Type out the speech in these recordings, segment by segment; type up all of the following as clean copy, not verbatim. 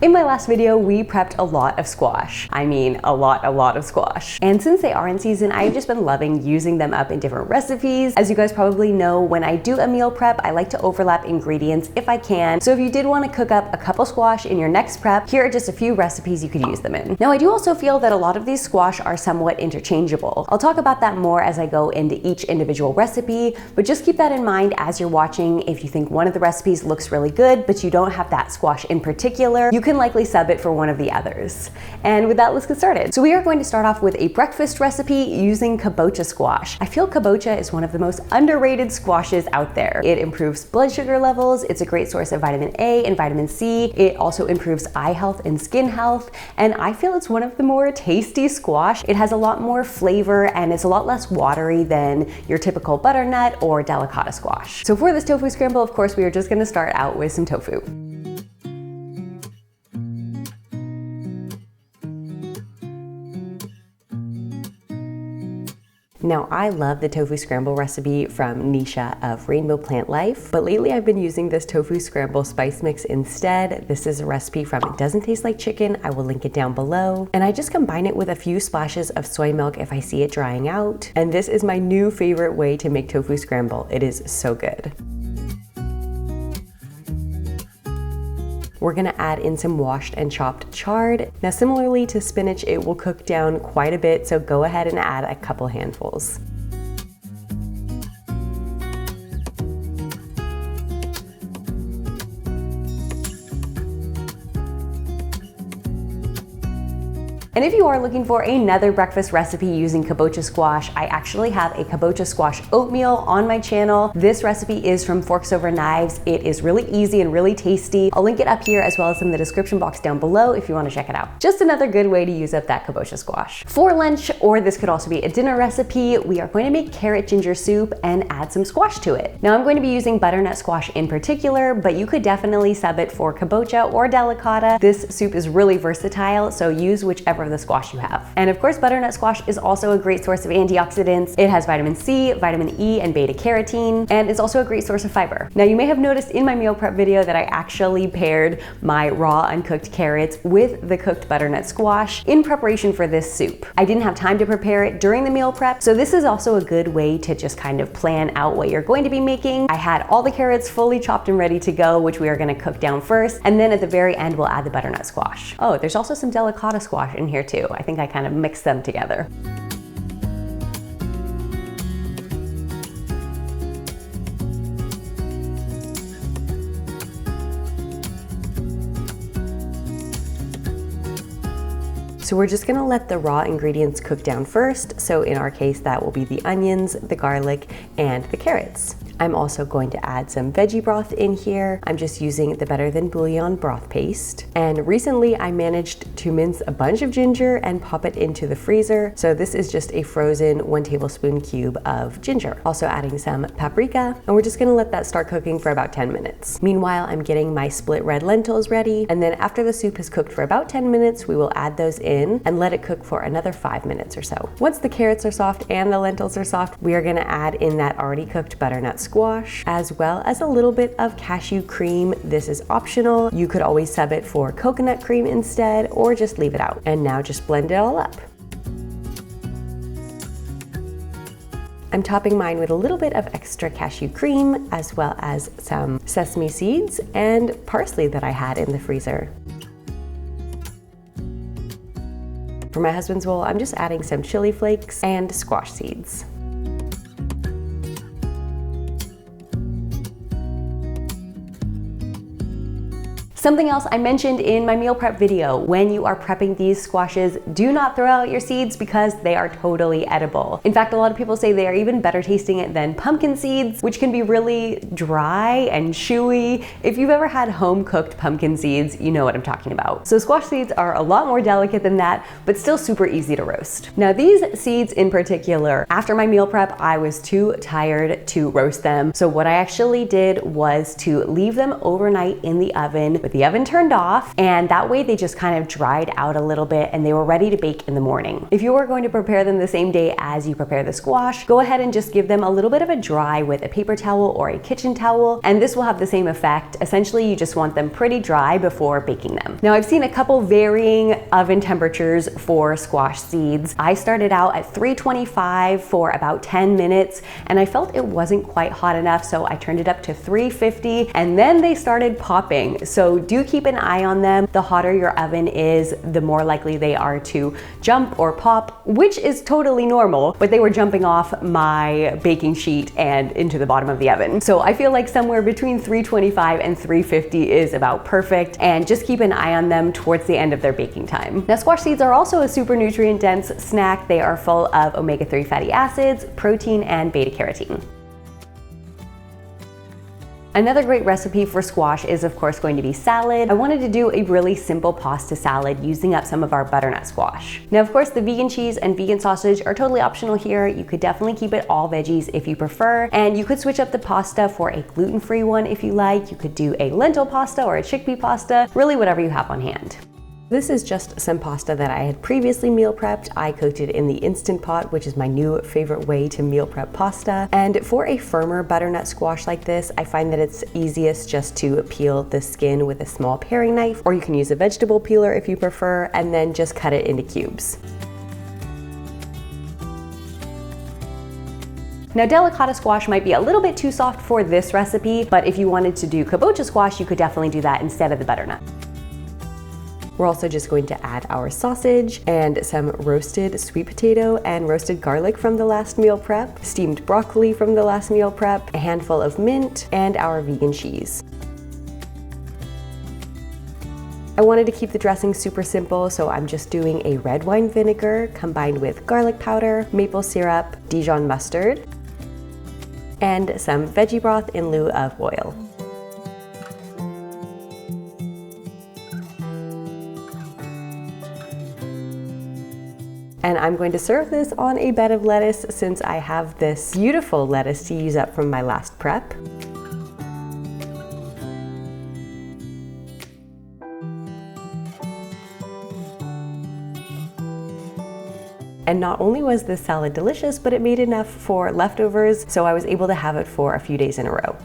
In my last video, we prepped a lot of squash. I mean, a lot of squash. And since they are in season, I've just been loving using them up in different recipes. As you guys probably know, when I do a meal prep, I like to overlap ingredients if I can. So if you did want to cook up a couple squash in your next prep, here are just a few recipes you could use them in. Now, I do also feel that a lot of these squash are somewhat interchangeable. I'll talk about that more as I go into each individual recipe, but just keep that in mind as you're watching. If you think one of the recipes looks really good, but you don't have that squash in particular, you can likely sub it for one of the others. And with that, let's get started. So we are going to start off with a breakfast recipe using kabocha squash. I feel kabocha is one of the most underrated squashes out there. It improves blood sugar levels, it's a great source of vitamin A and vitamin C, it also improves eye health and skin health, and I feel it's one of the more tasty squash. It has a lot more flavor and it's a lot less watery than your typical butternut or delicata squash. So for this tofu scramble, of course, we are just gonna start out with some tofu. Now, I love the tofu scramble recipe from Nisha of Rainbow Plant Life, but lately I've been using this tofu scramble spice mix instead. This is a recipe from It Doesn't Taste Like Chicken. I will link it down below. And I just combine it with a few splashes of soy milk if I see it drying out. And this is my new favorite way to make tofu scramble. It is so good. We're gonna add in some washed and chopped chard. Now, similarly to spinach, it will cook down quite a bit, so go ahead and add a couple handfuls. And if you are looking for another breakfast recipe using kabocha squash, I actually have a kabocha squash oatmeal on my channel. This recipe is from Forks Over Knives. It is really easy and really tasty. I'll link it up here as well as in the description box down below if you want to check it out. Just another good way to use up that kabocha squash. For lunch, or this could also be a dinner recipe, we are going to make carrot ginger soup and add some squash to it. Now, I'm going to be using butternut squash in particular, but you could definitely sub it for kabocha or delicata. This soup is really versatile, so use whichever the squash you have. And of course, butternut squash is also a great source of antioxidants. It has vitamin C, vitamin E, and beta carotene, and it's also a great source of fiber. Now, you may have noticed in my meal prep video that I actually paired my raw uncooked carrots with the cooked butternut squash in preparation for this soup. I didn't have time to prepare it during the meal prep, so this is also a good way to just kind of plan out what you're going to be making. I had all the carrots fully chopped and ready to go, which we are gonna cook down first, and then at the very end, we'll add the butternut squash. Oh, there's also some delicata squash in here too. I think I kind of mixed them together. So we're just gonna let the raw ingredients cook down first. So in our case, that will be the onions, the garlic, and the carrots. I'm also going to add some veggie broth in here. I'm just using the Better Than Bouillon broth paste. And recently I managed to mince a bunch of ginger and pop it into the freezer. So this is just a frozen 1 tablespoon cube of ginger. Also adding some paprika, and we're just gonna let that start cooking for about 10 minutes. Meanwhile, I'm getting my split red lentils ready. And then after the soup has cooked for about 10 minutes, we will add those in and let it cook for another 5 minutes or so. Once the carrots are soft and the lentils are soft, we are gonna add in that already cooked butternut squash, as well as a little bit of cashew cream. This is optional. You could always sub it for coconut cream instead, or just leave it out. And now just blend it all up. I'm topping mine with a little bit of extra cashew cream, as well as some sesame seeds and parsley that I had in the freezer. For my husband's bowl, I'm just adding some chili flakes and squash seeds. Something else I mentioned in my meal prep video, when you are prepping these squashes, do not throw out your seeds because they are totally edible. In fact, a lot of people say they are even better tasting it than pumpkin seeds, which can be really dry and chewy. If you've ever had home-cooked pumpkin seeds, you know what I'm talking about. So squash seeds are a lot more delicate than that, but still super easy to roast. Now, these seeds in particular, after my meal prep, I was too tired to roast them. So what I actually did was to leave them overnight in the oven with with the oven turned off, and that way they just kind of dried out a little bit and they were ready to bake in the morning. If you are going to prepare them the same day as you prepare the squash, go ahead and just give them a little bit of a dry with a paper towel or a kitchen towel, and this will have the same effect. Essentially, you just want them pretty dry before baking them. Now, I've seen a couple varying oven temperatures for squash seeds. I started out at 325 for about 10 minutes, and I felt it wasn't quite hot enough, so I turned it up to 350, and then they started popping. So do keep an eye on them. The hotter your oven is, the more likely they are to jump or pop, which is totally normal, but they were jumping off my baking sheet and into the bottom of the oven. So I feel like somewhere between 325 and 350 is about perfect, and just keep an eye on them towards the end of their baking time. Now, squash seeds are also a super nutrient dense snack. They are full of omega-3 fatty acids, protein, and beta carotene. Another great recipe for squash is of course going to be salad. I wanted to do a really simple pasta salad using up some of our butternut squash. Now, of course, the vegan cheese and vegan sausage are totally optional here. You could definitely keep it all veggies if you prefer, and you could switch up the pasta for a gluten-free one if you like. You could do a lentil pasta or a chickpea pasta, really whatever you have on hand. This is just some pasta that I had previously meal prepped. I cooked it in the Instant Pot, which is my new favorite way to meal prep pasta. And for a firmer butternut squash like this, I find that it's easiest just to peel the skin with a small paring knife, or you can use a vegetable peeler if you prefer, and then just cut it into cubes. Now, delicata squash might be a little bit too soft for this recipe, but if you wanted to do kabocha squash, you could definitely do that instead of the butternut. We're also just going to add our sausage and some roasted sweet potato and roasted garlic from the last meal prep, steamed broccoli from the last meal prep, a handful of mint, and our vegan cheese. I wanted to keep the dressing super simple, so I'm just doing a red wine vinegar combined with garlic powder, maple syrup, Dijon mustard, and some veggie broth in lieu of oil. And I'm going to serve this on a bed of lettuce since I have this beautiful lettuce to use up from my last prep. And not only was this salad delicious, but it made enough for leftovers, so I was able to have it for a few days in a row.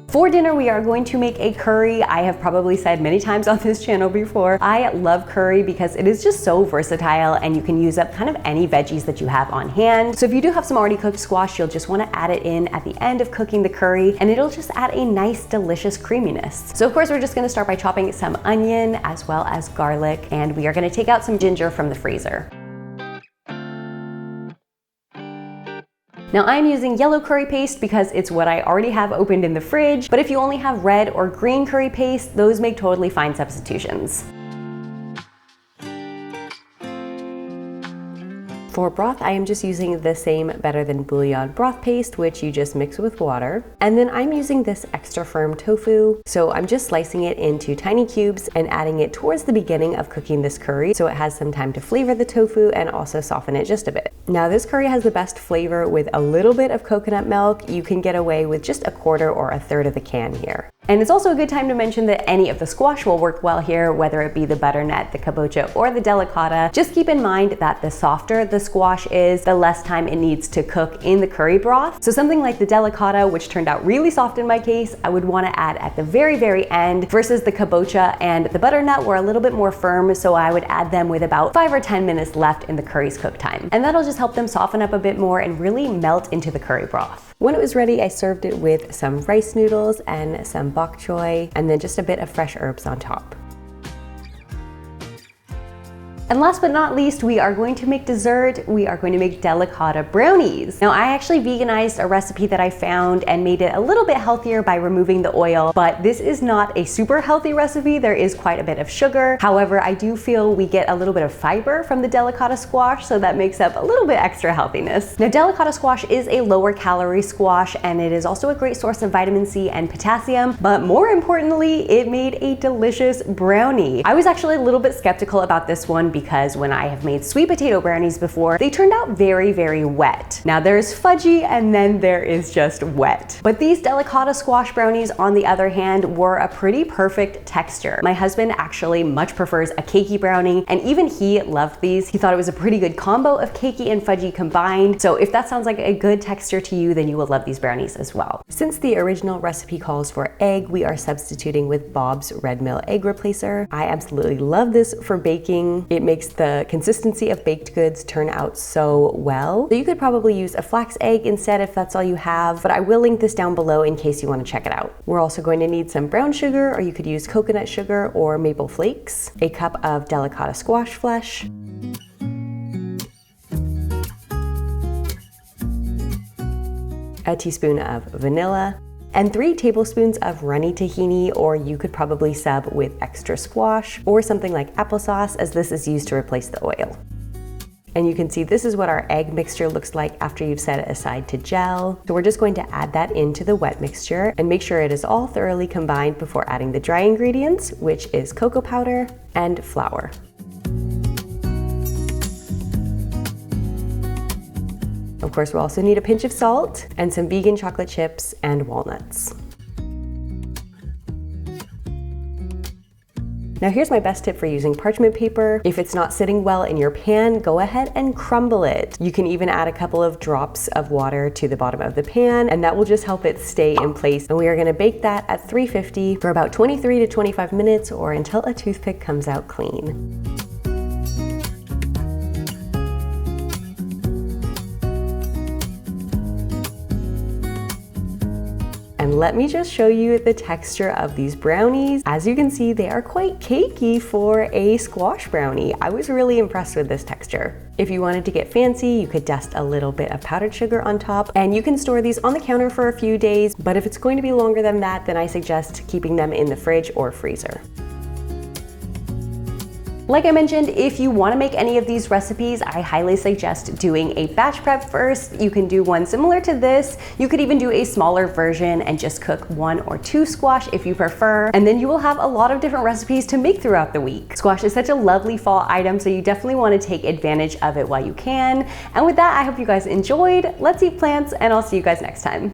For dinner, we are going to make a curry. I have probably said many times on this channel before, I love curry because it is just so versatile and you can use up kind of any veggies that you have on hand. So if you do have some already cooked squash, you'll just want to add it in at the end of cooking the curry, and it'll just add a nice, delicious creaminess. So of course, we're just going to start by chopping some onion as well as garlic, and we are going to take out some ginger from the freezer. Now, I'm using yellow curry paste because it's what I already have opened in the fridge, but if you only have red or green curry paste, those make totally fine substitutions. For broth, I am just using the same Better Than Bouillon broth paste, which you just mix with water. And then I'm using this extra firm tofu. So I'm just slicing it into tiny cubes and adding it towards the beginning of cooking this curry, so it has some time to flavor the tofu and also soften it just a bit. Now, this curry has the best flavor with a little bit of coconut milk. You can get away with just a quarter or a third of the can here. And it's also a good time to mention that any of the squash will work well here, whether it be the butternut, the kabocha, or the delicata. Just keep in mind that the softer the squash is, the less time it needs to cook in the curry broth. So something like the delicata, which turned out really soft in my case, I would want to add at the very, very end, versus the kabocha and the butternut were a little bit more firm, so I would add them with about 5 or 10 minutes left in the curry's cook time. And that'll just help them soften up a bit more and really melt into the curry broth. When it was ready, I served it with some rice noodles and some bok choy, and then just a bit of fresh herbs on top. And last but not least, we are going to make dessert. We are going to make delicata brownies. Now, I actually veganized a recipe that I found and made it a little bit healthier by removing the oil, but this is not a super healthy recipe. There is quite a bit of sugar. However, I do feel we get a little bit of fiber from the delicata squash, so that makes up a little bit extra healthiness. Now, delicata squash is a lower calorie squash, and it is also a great source of vitamin C and potassium, but more importantly, it made a delicious brownie. I was actually a little bit skeptical about this one because when I have made sweet potato brownies before, they turned out very, very wet. Now there's fudgy and then there is just wet. But these Delicata squash brownies, on the other hand, were a pretty perfect texture. My husband actually much prefers a cakey brownie, and even he loved these. He thought it was a pretty good combo of cakey and fudgy combined. So if that sounds like a good texture to you, then you will love these brownies as well. Since the original recipe calls for egg, we are substituting with Bob's Red Mill Egg Replacer. I absolutely love this for baking. It makes the consistency of baked goods turn out so well. So you could probably use a flax egg instead if that's all you have, but I will link this down below in case you want to check it out. We're also going to need some brown sugar, or you could use coconut sugar or maple flakes, a cup of Delicata squash flesh, a teaspoon of vanilla, and 3 tablespoons of runny tahini, or you could probably sub with extra squash or something like applesauce, as this is used to replace the oil. And you can see this is what our egg mixture looks like after you've set it aside to gel. So we're just going to add that into the wet mixture and make sure it is all thoroughly combined before adding the dry ingredients, which is cocoa powder and flour. Of course, we'll also need a pinch of salt and some vegan chocolate chips and walnuts. Now here's my best tip for using parchment paper. If it's not sitting well in your pan, go ahead and crumble it. You can even add a couple of drops of water to the bottom of the pan, and that will just help it stay in place. And we are gonna bake that at 350 for about 23 to 25 minutes, or until a toothpick comes out clean. And let me just show you the texture of these brownies. As you can see, they are quite cakey for a squash brownie. I was really impressed with this texture. If you wanted to get fancy, you could dust a little bit of powdered sugar on top, and you can store these on the counter for a few days, but if it's going to be longer than that, then I suggest keeping them in the fridge or freezer. Like I mentioned, if you want to make any of these recipes, I highly suggest doing a batch prep first. You can do one similar to this. You could even do a smaller version and just cook 1 or 2 squash if you prefer, and then you will have a lot of different recipes to make throughout the week. Squash is such a lovely fall item, so you definitely want to take advantage of it while you can. And with that, I hope you guys enjoyed. Let's eat plants, and I'll see you guys next time.